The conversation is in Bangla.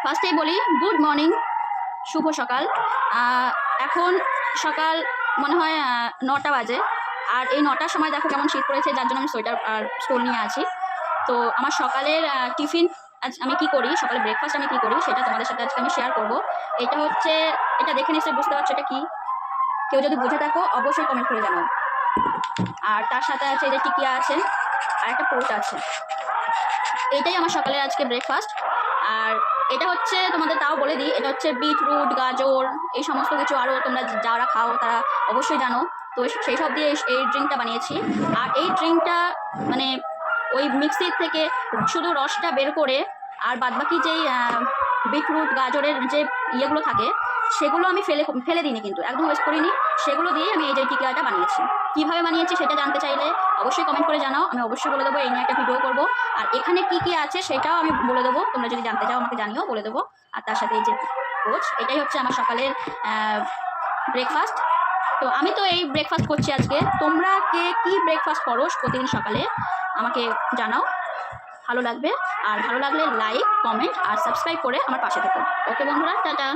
ফার্স্টেই বলি গুড মর্নিং, শুভ সকাল। এখন সকাল মনে হয় 9টা বাজে। আর এই 9টার সময় দেখো কেমন শীত পড়েছে, যার জন্য আমি সোয়েটার আর স্টোল নিয়ে আছি। তো আমার সকালের টিফিন আজ আমি কি করি, সকালে ব্রেকফাস্ট আমি কি করি সেটা তোমাদের সাথে আজকে আমি শেয়ার করব। এটা হচ্ছে, এটা দেখে নিশ্চয়ই বুঝতে পারছো এটা কি। কেউ যদি বুঝে থাকো অবশ্যই কমেন্ট করে জানাও। আর তার সাথে আছে এই যে টিকিয়া আছে আর একটা পোস্ট আছে। এটাই আমার সকালের আজকে ব্রেকফাস্ট। আর এটা হচ্ছে তোমাদের তাও বলে দিই, এটা হচ্ছে বিটরুট, গাজর, এই সমস্ত কিছু আরও তোমরা যারা খাও তারা অবশ্যই জানো। তো সেই সব দিয়ে এই ড্রিঙ্কটা বানিয়েছি। আর এই ড্রিঙ্কটা মানে ওই মিক্সির থেকে শুধু রসটা বের করে আর বাদবাকি যেই বিটরুট গাজরের যে ইয়েগুলো থাকে সেগুলো আমি ফেলে দিইনি, কিন্তু একদম ওয়েস্ট করিনি। সেগুলো দিয়েই আমি এই যে টিকিয়াটা বানিয়েছি। কীভাবে বানিয়েছি সেটা জানতে চাইলে অবশ্যই কমেন্ট করে জানাও, আমি অবশ্যই বলে দেবো। এই নিয়ে একটা ভিডিও করবো। আর এখানে কি কি আছে সেটাও আমি বলে দেবো, তোমরা যদি জানতে চাও আমাকে জানিও, বলে দেবো। আর তার সাথে এই যে কোচ, এটাই হচ্ছে আমার সকালের ব্রেকফাস্ট। তো আমি তো এই ব্রেকফাস্ট করছি আজকে। তোমরা কে কি ব্রেকফাস্ট করো প্রতিদিন সকালে আমাকে জানাও, ভালো লাগবে। আর ভালো লাগলে লাইক, কমেন্ট আর সাবস্ক্রাইব করে আমার পাশে থেকো। ওকে বন্ধুরা, টাটা।